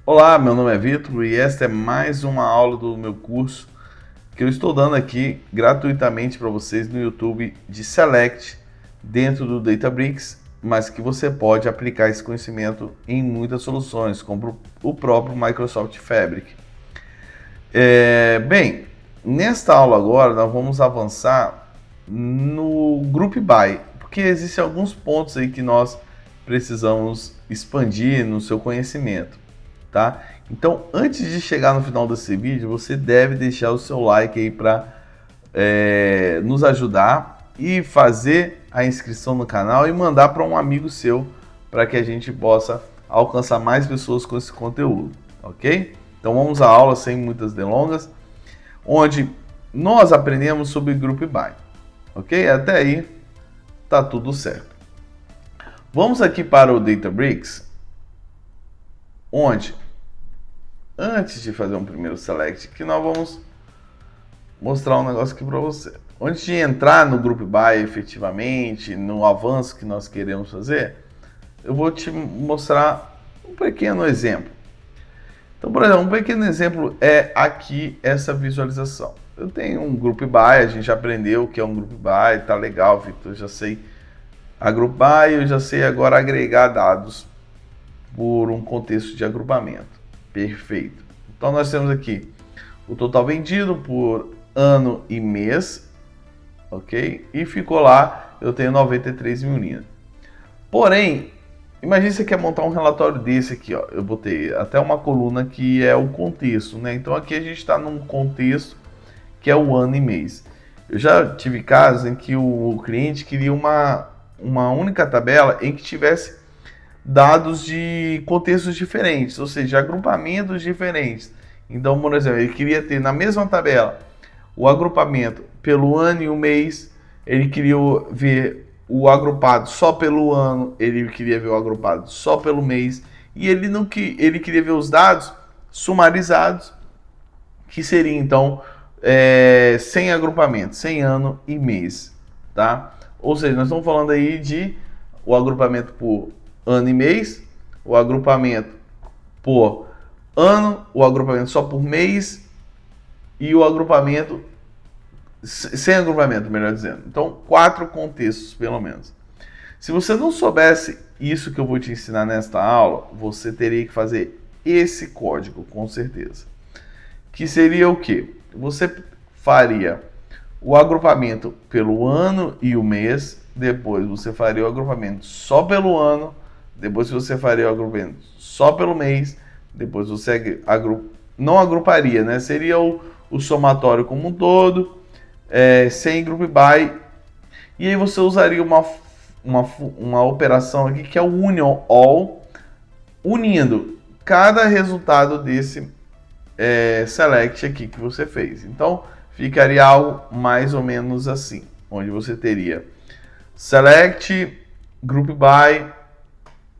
Olá, meu nome é Vitor e esta é mais uma aula do meu curso que eu estou dando aqui gratuitamente para vocês no YouTube de Select dentro do Databricks, mas que você pode aplicar esse conhecimento em muitas soluções, como o próprio Microsoft Fabric. Bem, nesta aula agora nós vamos avançar no Group By, porque existem alguns pontos aí que nós precisamos expandir no seu conhecimento, tá? Então, antes de chegar no final desse vídeo, você deve deixar o seu like aí para nos ajudar e fazer a inscrição no canal e mandar para um amigo seu para que a gente possa alcançar mais pessoas com esse conteúdo, ok? Então vamos à aula sem muitas delongas, onde nós aprendemos sobre Group By, ok? Até aí tá tudo certo. Vamos aqui para o Databricks, onde antes de fazer um primeiro select, que nós vamos mostrar um negócio aqui para você. Antes de entrar no Group By efetivamente, no avanço que nós queremos fazer, eu vou te mostrar um pequeno exemplo. Então, por exemplo, um pequeno exemplo é aqui essa visualização. Eu tenho um Group By, a gente já aprendeu o que é um Group By, tá legal, Victor, eu já sei a Group By, eu já sei agora agregar dados por um contexto de agrupamento. Perfeito. Então nós temos aqui o total vendido por ano e mês, ok? E ficou lá, eu tenho 93 mil unidades. Porém, imagine que você quer montar um relatório desse aqui, ó. Eu botei até uma coluna que é o contexto, né? Então aqui a gente está num contexto que é o ano e mês. Eu já tive casos em que o cliente queria uma única tabela em que tivesse dados de contextos diferentes, ou seja, agrupamentos diferentes. Então, por exemplo, ele queria ter na mesma tabela o agrupamento pelo ano e o mês, ele queria ver o agrupado só pelo ano, ele queria ver o agrupado só pelo mês, e ele queria ver os dados sumarizados, que seria então sem agrupamento, sem ano e mês, tá? Ou seja, nós estamos falando aí de o agrupamento por ano e mês, o agrupamento por ano, o agrupamento só por mês e o agrupamento sem agrupamento, melhor dizendo. Então, 4 contextos, pelo menos. Se você não soubesse isso que eu vou te ensinar nesta aula, você teria que fazer esse código, com certeza. Que seria o quê? Você faria o agrupamento pelo ano e o mês, depois você faria o agrupamento só pelo ano, depois você faria o agrupamento só pelo mês, depois você não agruparia, né? Seria o somatório como um todo, sem group by, e aí você usaria uma operação aqui que é o union all, unindo cada resultado desse select aqui que você fez. Então ficaria algo mais ou menos assim, onde você teria select, group by,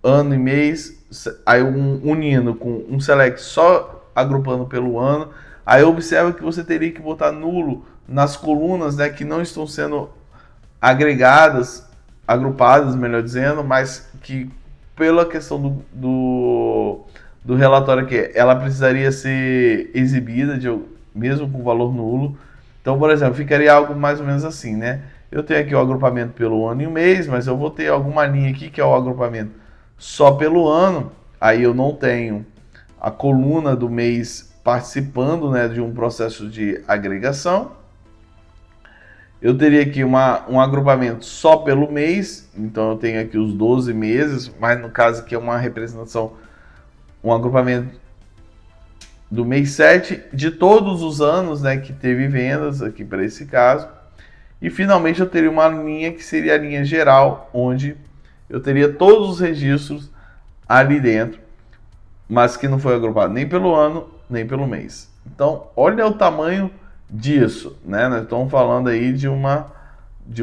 ano e mês, aí unindo com um select só agrupando pelo ano. Aí observa que você teria que botar nulo nas colunas, né, que não estão sendo agregadas, agrupadas, melhor dizendo, mas que pela questão do relatório aqui, ela precisaria ser exibida mesmo com valor nulo. Então, por exemplo, ficaria algo mais ou menos assim, né? Eu tenho aqui o agrupamento pelo ano e o mês, mas eu vou ter alguma linha aqui que é o agrupamento só pelo ano. Aí eu não tenho a coluna do mês participando, né, de um processo de agregação. Eu teria aqui um agrupamento só pelo mês, então eu tenho aqui os 12 meses, mas no caso aqui é uma representação, um agrupamento do mês 7 de todos os anos, né, que teve vendas aqui para esse caso. E finalmente eu teria uma linha que seria a linha geral, onde eu teria todos os registros ali dentro, mas que não foi agrupado nem pelo ano, nem pelo mês. Então, olha o tamanho disso, né? Nós estamos falando aí de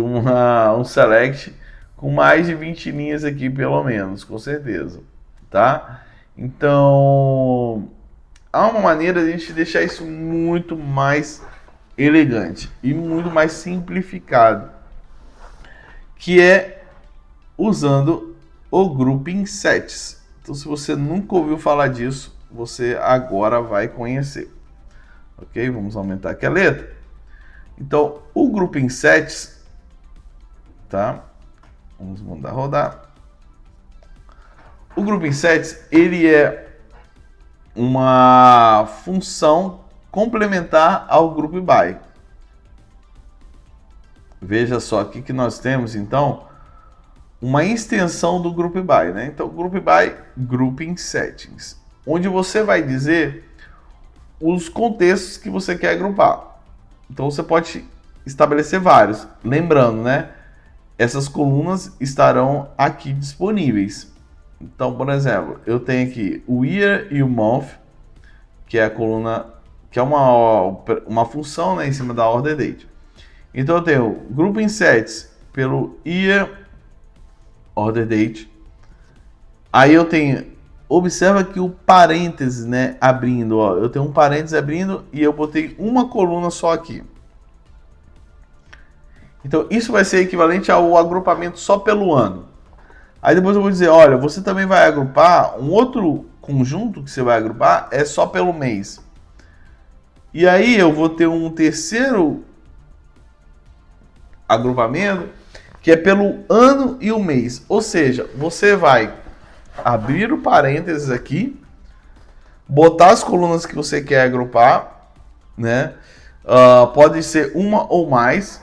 um select com mais de 20 linhas aqui, pelo menos, com certeza, tá? Então, há uma maneira de a gente deixar isso muito mais elegante e muito mais simplificado, que é usando o Grouping Sets. Então, se você nunca ouviu falar disso, você agora vai conhecer. Ok? Vamos aumentar aqui a letra. Então, o Grouping Sets, tá? Vamos mandar rodar. O Grouping Sets, ele é uma função complementar ao Group By. Veja só aqui que nós temos, então, uma extensão do Group By, né? Então, Group By, Grouping Settings, onde você vai dizer os contextos que você quer agrupar. Então, você pode estabelecer vários. Lembrando, né? Essas colunas estarão aqui disponíveis. Então, por exemplo, eu tenho aqui o Year e o Month, que é a coluna, que é uma função, né, em cima da Order Date. Então, eu tenho Grouping Sets pelo Year, Order Date. Aí eu tenho, observa que o parênteses, né, abrindo, ó, eu tenho um parênteses abrindo e eu botei uma coluna só aqui. Então, isso vai ser equivalente ao agrupamento só pelo ano. Aí depois eu vou dizer, olha, você também vai agrupar, um outro conjunto que você vai agrupar é só pelo mês. E aí eu vou ter um terceiro agrupamento que é pelo ano e o mês. Ou seja, você vai abrir o parênteses aqui, botar as colunas que você quer agrupar, né? Pode ser uma ou mais.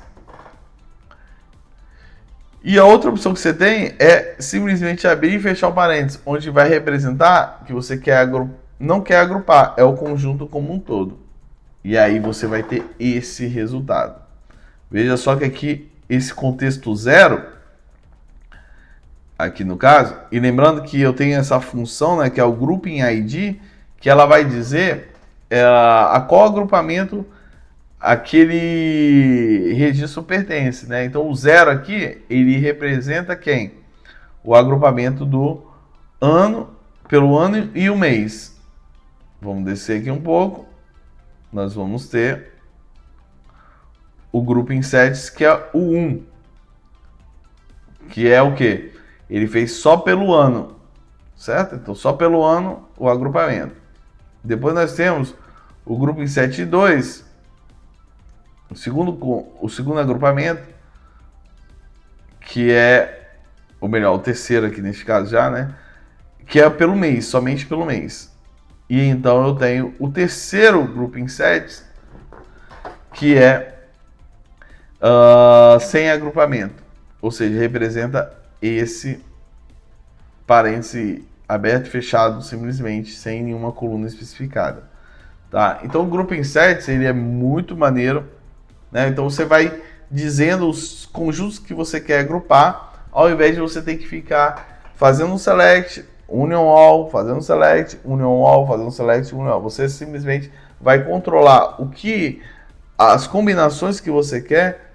E a outra opção que você tem é simplesmente abrir e fechar o parênteses, onde vai representar que você não quer agrupar, é o conjunto como um todo. E aí você vai ter esse resultado. Veja só que aqui, esse contexto zero, aqui no caso, e lembrando que eu tenho essa função, né, que é o Grouping ID, que ela vai dizer a qual agrupamento aquele registro pertence, né? Então o zero aqui, ele representa quem? O agrupamento do ano, pelo ano e o mês. Vamos descer aqui um pouco. Nós vamos ter o Grouping Sets, que é o 1. Que é o quê? Ele fez só pelo ano, certo? Então só pelo ano o agrupamento. Depois nós temos o Grouping Set 2, o segundo agrupamento, que é, ou melhor, o terceiro aqui neste caso já, né? Que é pelo mês, somente pelo mês. E então eu tenho o terceiro Grouping Sets, que é sem agrupamento. Ou seja, representa esse parêntese aberto e fechado simplesmente, sem nenhuma coluna especificada. Tá? Então o Grouping Sets, ele é muito maneiro, né? Então você vai dizendo os conjuntos que você quer agrupar, ao invés de você ter que ficar fazendo um select, union all, fazendo select, union all, fazendo select, union all. Você simplesmente vai controlar as combinações que você quer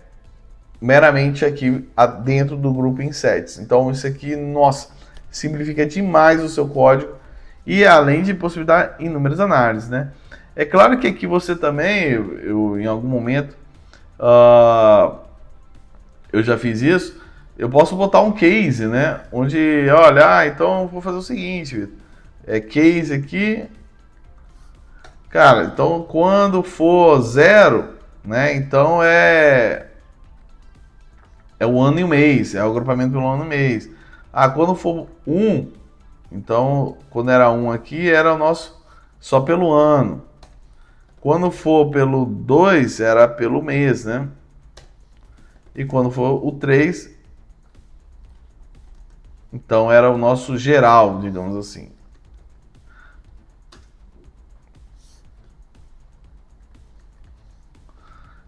meramente aqui dentro do Grouping Sets. Então isso aqui, nossa, simplifica demais o seu código e além de possibilitar inúmeras análises, né? É claro que aqui você também, eu em algum momento eu já fiz isso, eu posso botar um case, né? Onde, olha, então vou fazer o seguinte, Vitor, case aqui, cara, então quando for 0, né? Então é o ano e o mês, é o agrupamento pelo ano e mês. Quando for 1, então quando era 1 aqui era o nosso só pelo ano. Quando for pelo 2, era pelo mês, né? E quando for o 3, então era o nosso geral, digamos assim.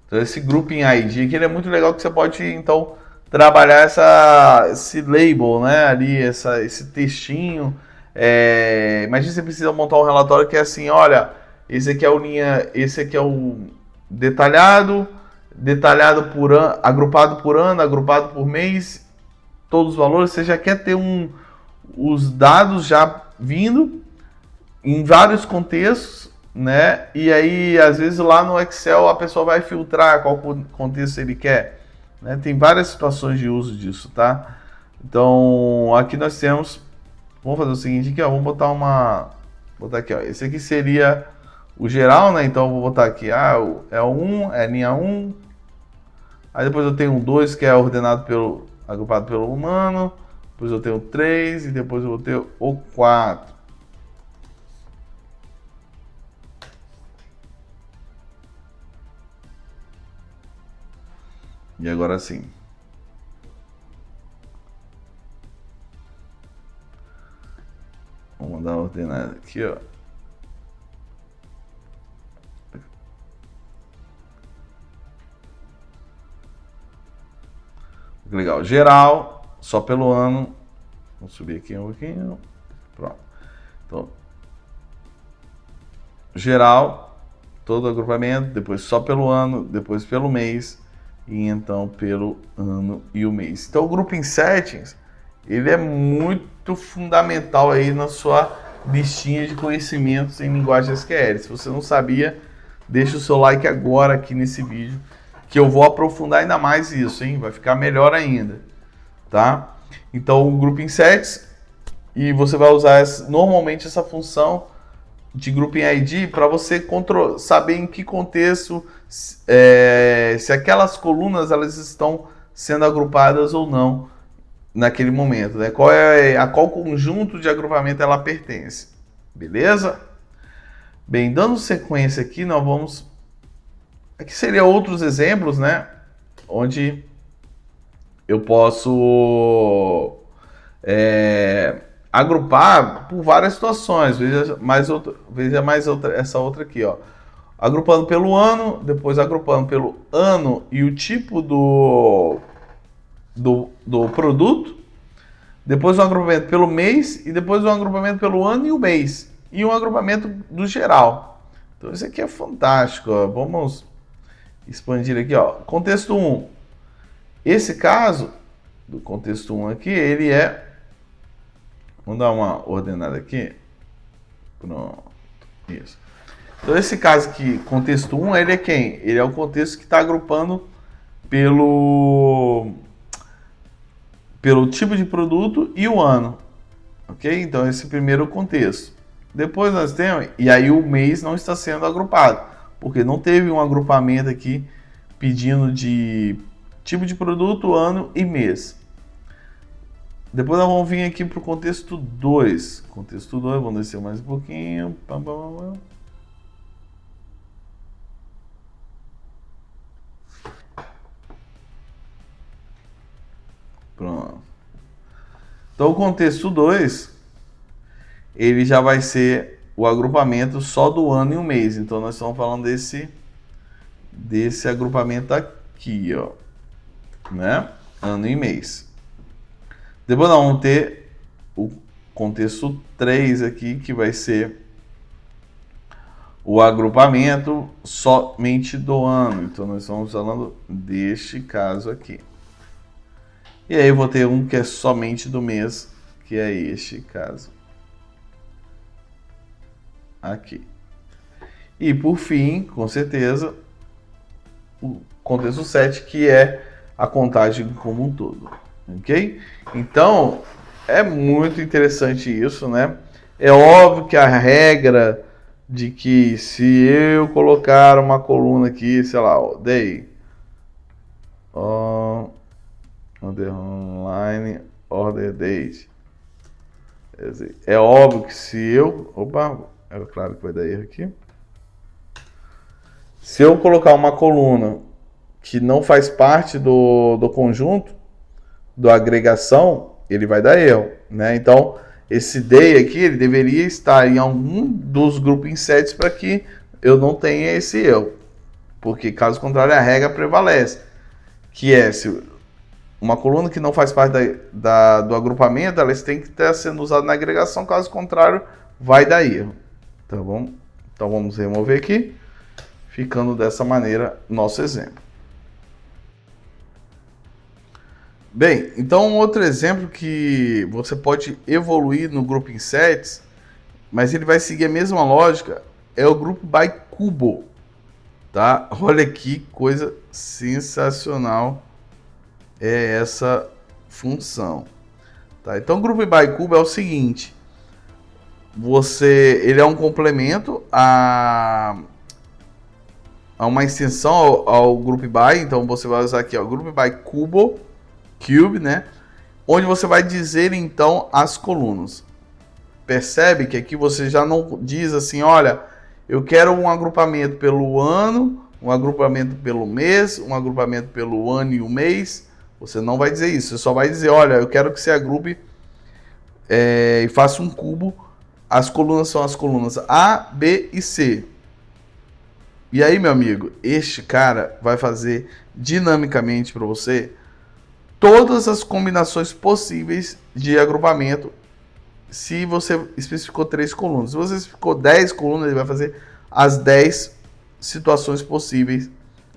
Então esse Grouping ID aqui, ele é muito legal, que você pode, então, trabalhar esse label, né? Ali, esse textinho. Imagina você precisa montar um relatório que é assim, olha, esse aqui é o detalhado por ano, agrupado por ano, agrupado por mês, todos os valores. Você já quer ter os dados já vindo em vários contextos, né? E aí, às vezes, lá no Excel a pessoa vai filtrar qual contexto ele quer, né? Tem várias situações de uso disso, tá? Então, aqui nós temos... Vamos fazer o seguinte aqui, ó. Vamos botar uma Vou botar aqui, ó. Esse aqui seria o geral, né? Então eu vou botar aqui, é o 1, é linha 1. Aí depois eu tenho o 2, que é ordenado agrupado pelo humano. Depois eu tenho o 3 e depois eu vou ter o 4. E agora sim. Vamos dar uma ordenada aqui, ó. Legal. Geral, só pelo ano. Vamos subir aqui um pouquinho. Pronto. Então, geral, todo agrupamento, depois só pelo ano, depois pelo mês e então pelo ano e o mês. Então o grupo em settings, ele é muito fundamental aí na sua listinha de conhecimentos em linguagem SQL. Se você não sabia, deixa o seu like agora aqui nesse vídeo, que eu vou aprofundar ainda mais isso, hein? Vai ficar melhor ainda, tá? Então o grupo em sets, e você vai usar normalmente essa função de Grouping ID para você saber em que contexto, se aquelas colunas elas estão sendo agrupadas ou não naquele momento, né? A qual conjunto de agrupamento ela pertence, beleza? Bem, dando sequência aqui, nós vamos... Aqui seria outros exemplos, né? Onde eu posso agrupar por várias situações. Veja mais outra, essa outra aqui, ó. Agrupando pelo ano, depois agrupando pelo ano e o tipo do produto, depois um agrupamento pelo mês e depois um agrupamento pelo ano e o mês e um agrupamento do geral. Então isso aqui é fantástico, ó. Vamos expandir aqui, ó. Contexto 1. Esse caso do contexto 1 aqui, ele é... Vamos dar uma ordenada aqui. Pronto. Isso. Então, esse caso aqui, contexto 1, ele é quem? Ele é o contexto que está agrupando pelo tipo de produto e o ano. Ok? Então, esse primeiro contexto. Depois nós temos... E aí o mês não está sendo agrupado, porque não teve um agrupamento aqui pedindo de tipo de produto, ano e mês. Depois nós vamos vir aqui para o contexto 2. Contexto 2, vamos descer mais um pouquinho. Pronto. Então o contexto 2, ele já vai ser o agrupamento só do ano e o mês. Então nós estamos falando desse agrupamento aqui, ó, né? Ano e mês. Depois nós vamos ter o contexto 3 aqui, que vai ser o agrupamento somente do ano. Então nós estamos falando deste caso aqui. E aí eu vou ter um que é somente do mês, que é este caso aqui. E por fim, com certeza, o contexto 7, que é a contagem como um todo. Ok? Então, é muito interessante isso, né? É óbvio que a regra de que se eu colocar uma coluna aqui, sei lá, day, underline, order date. É óbvio que se eu... Opa, é claro que vai dar erro aqui. Se eu colocar uma coluna que não faz parte do conjunto, da agregação, ele vai dar erro, né? Então, esse day aqui, ele deveria estar em algum dos grouping sets para que eu não tenha esse erro. Porque, caso contrário, a regra prevalece. Que é, se uma coluna que não faz parte do agrupamento, ela tem que estar sendo usada na agregação, caso contrário, vai dar erro. Tá bom? Então, vamos remover aqui, ficando dessa maneira nosso exemplo. Bem, então outro exemplo que você pode evoluir no Grouping Sets, mas ele vai seguir a mesma lógica, é o Group by Cubo, tá? Olha que coisa sensacional é essa função, tá? Então o Group by Cubo é o seguinte, ele é um complemento a uma extensão ao Group By. Então você vai usar aqui, ó, Group By Cube, né? Onde você vai dizer então as colunas. Percebe que aqui você já não diz assim, olha, eu quero um agrupamento pelo ano, um agrupamento pelo mês, um agrupamento pelo ano e o mês. Você não vai dizer isso, você só vai dizer, olha, eu quero que você agrupe e faça um cubo. As colunas são as colunas A, B e C. E aí, meu amigo, este cara vai fazer dinamicamente para você todas as combinações possíveis de agrupamento. Se você especificou 3 colunas, se você especificou 10 colunas, ele vai fazer as 10 situações possíveis.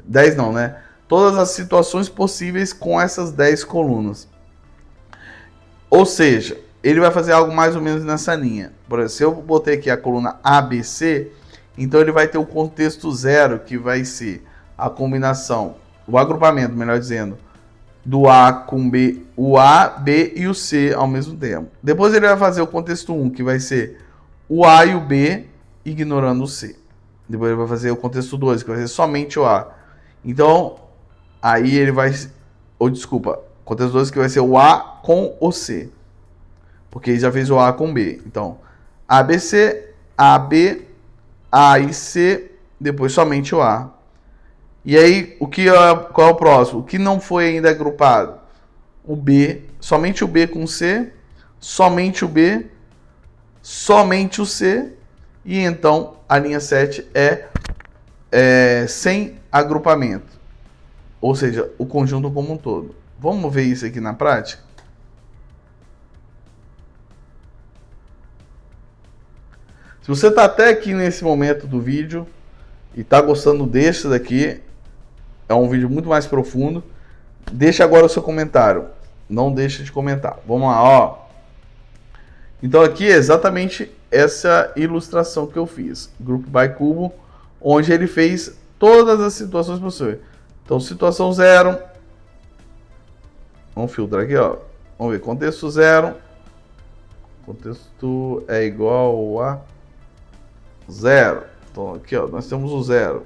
10 não, né? Todas as situações possíveis com essas 10 colunas. Ou seja, ele vai fazer algo mais ou menos nessa linha. Por exemplo, se eu botei aqui a coluna ABC, então ele vai ter o contexto 0, que vai ser a combinação, o agrupamento, melhor dizendo, do A com B, o A, B e o C ao mesmo tempo. Depois ele vai fazer o contexto 1, que vai ser o A e o B, ignorando o C. Depois ele vai fazer o contexto 2, que vai ser somente o A. Então, aí ele vai... contexto 2 que vai ser o A com o C. Porque ele já fez o A com B. Então, ABC, AB, A e C, depois somente o A. E aí, qual é o próximo? O que não foi ainda agrupado? O B, somente o B com C, somente o B, somente o C, e então a linha 7 é sem agrupamento, ou seja, o conjunto como um todo. Vamos ver isso aqui na prática? Se você está até aqui nesse momento do vídeo e está gostando desse daqui, é um vídeo muito mais profundo, deixa agora o seu comentário. Não deixe de comentar. Vamos lá, ó. Então aqui é exatamente essa ilustração que eu fiz. Group by Cubo, onde ele fez todas as situações possíveis. Então, situação 0. Vamos filtrar aqui, ó. Vamos ver, contexto 0. Contexto é igual a 0. Então aqui, ó, nós temos o 0.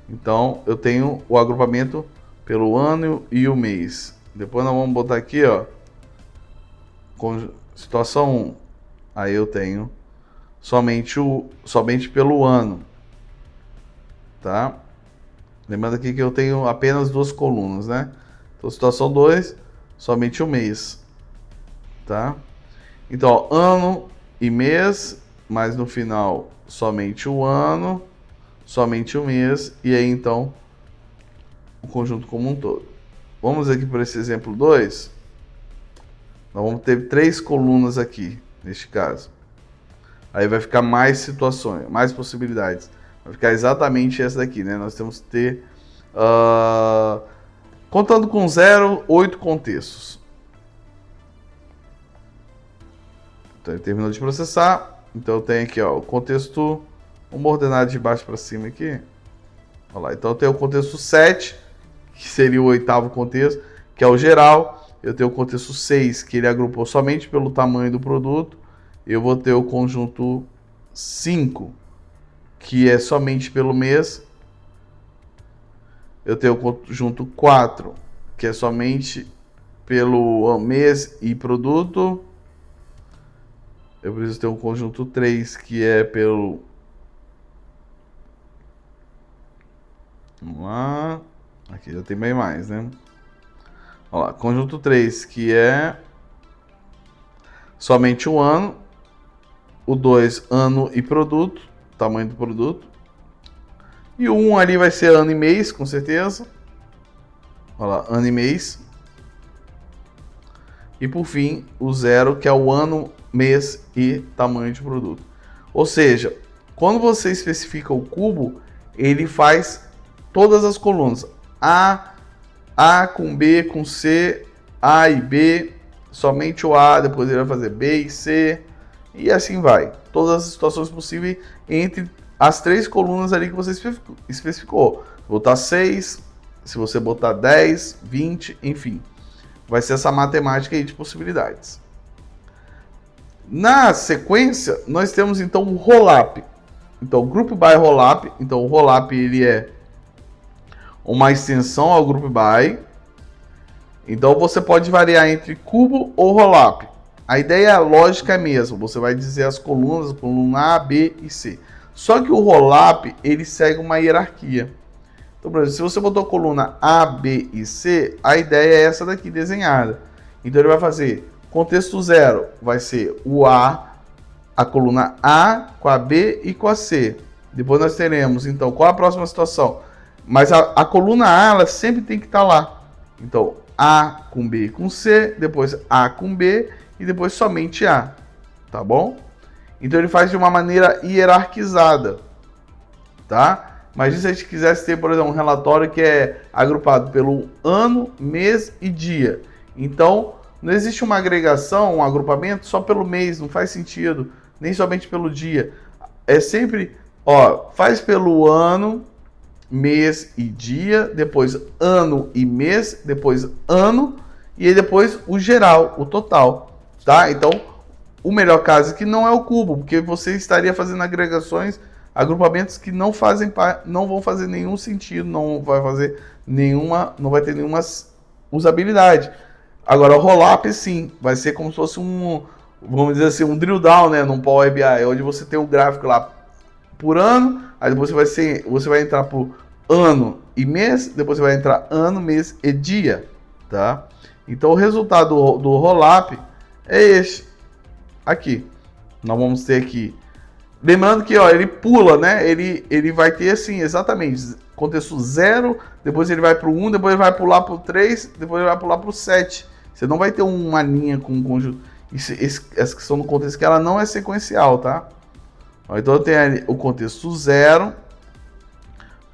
Então, eu tenho o agrupamento pelo ano e o mês. Depois nós vamos botar aqui, ó, com situação 1. Aí eu tenho somente pelo ano, tá? Lembrando aqui que eu tenho apenas 2 colunas, né? Então, situação 2, somente o mês, tá? Então, ó, ano e mês, mas no final somente o ano, somente o mês, e aí então o conjunto como um todo. Vamos aqui por esse exemplo 2. Nós vamos ter 3 colunas aqui, neste caso. Aí vai ficar mais situações, mais possibilidades. Vai ficar exatamente essa daqui, né? Nós temos que ter, contando com 0, 8 contextos. Então ele terminou de processar. Então eu tenho aqui, ó, o contexto. Vamos ordenar de baixo para cima aqui. Olha lá. Então eu tenho o contexto 7, que seria o 8º contexto, que é o geral. Eu tenho o contexto 6, que ele agrupou somente pelo tamanho do produto. Eu vou ter o conjunto 5, que é somente pelo mês. Eu tenho o conjunto 4, que é somente pelo mês e produto. Eu preciso ter um conjunto 3, que é pelo... Vamos lá. Aqui já tem bem mais, né? Olha lá, conjunto 3, que é somente o ano. O 2, ano e produto, tamanho do produto. E o 1 ali vai ser ano e mês, com certeza. Olha lá, ano e mês. E por fim, o 0, que é o ano, mês e tamanho de produto. Ou seja, quando você especifica o cubo, ele faz todas as colunas. A com B com C, A e B, somente o A, depois ele vai fazer B e C, e assim vai. Todas as situações possíveis entre as 3 colunas ali que você especificou. Botar 6, se você botar 10, 20, enfim. Vai ser essa matemática aí de possibilidades. Na sequência, nós temos então o rollup. Então, group by rollup. Então, o rollup ele é uma extensão ao group by. Então, você pode variar entre cubo ou rollup. A ideia lógica é a mesma. Você vai dizer as colunas, coluna A, B e C. Só que o rollup ele segue uma hierarquia. Então, por exemplo, se você botou coluna A, B e C, a ideia é essa daqui desenhada. Então, ele vai fazer contexto 0, vai ser o a coluna A com a B e com a C. Depois nós teremos, então, qual a próxima situação? Mas a coluna A, ela sempre tem que estar lá. Então, A com B com C, depois A com B e depois somente A. Tá bom? Então, ele faz de uma maneira hierarquizada. Tá? Mas se a gente quisesse ter, por exemplo, um relatório que é agrupado pelo ano, mês e dia. Então, não existe uma agregação, um agrupamento só pelo mês, não faz sentido. Nem somente pelo dia. É sempre, ó, faz pelo ano, mês e dia, depois ano e mês, depois ano, e aí depois o geral, o total. Tá? Então, o melhor caso aqui não é o cubo, porque você estaria fazendo agregações, agrupamentos que não vão fazer nenhum sentido, não vai ter nenhuma usabilidade. Agora o rollup sim, vai ser como se fosse vamos dizer assim, um drill down, né, num Power BI, onde você tem um gráfico lá por ano, aí depois você vai entrar por ano e mês, depois você vai entrar ano, mês e dia, tá? Então o resultado do rollup é este aqui. Nós vamos ter aqui. Lembrando que ó, ele pula, né? Ele vai ter assim, exatamente, contexto 0, depois ele vai para o 1, depois ele vai pular para o 3, depois ele vai pular para o 7. Você não vai ter uma linha com um conjunto. Essa questão do contexto que ela não é sequencial, tá? Então eu tenho ali o contexto 0,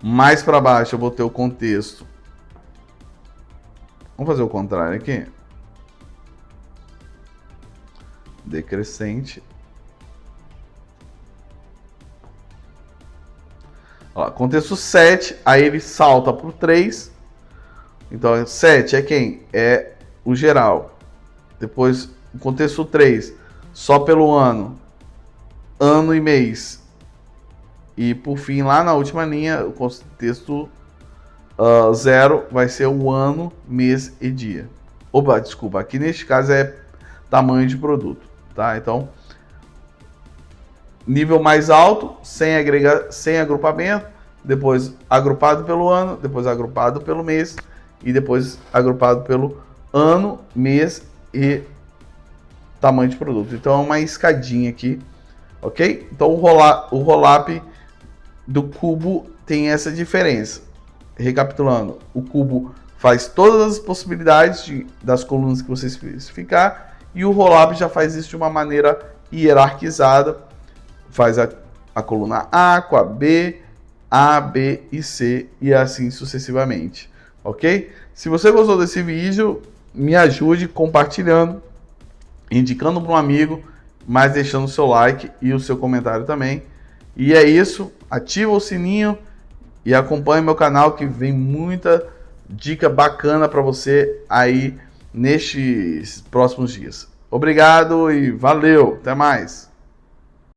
mais para baixo eu vou ter o contexto. Vamos fazer o contrário aqui. Decrescente. Ó, contexto 7, aí ele salta para o 3. Então 7 é quem? É o geral. Depois o contexto 3, só pelo ano, ano e mês. E por fim, lá na última linha, o contexto 0 vai ser o ano, mês e dia. Opa, desculpa, aqui neste caso é tamanho de produto, tá? Então, nível mais alto, sem agrupamento, depois agrupado pelo ano, depois agrupado pelo mês e depois agrupado pelo ano, mês e tamanho de produto. Então é uma escadinha aqui, ok? Então o rollup do cubo tem essa diferença. Recapitulando, o cubo faz todas as possibilidades das colunas que você especificar e o rollup já faz isso de uma maneira hierarquizada. Faz a coluna A com a B, A, B e C e assim sucessivamente, ok? Se você gostou desse vídeo, me ajude compartilhando, indicando para um amigo, mas deixando o seu like e o seu comentário também. E é isso, ativa o sininho e acompanhe meu canal que vem muita dica bacana para você aí nestes próximos dias. Obrigado e valeu, até mais!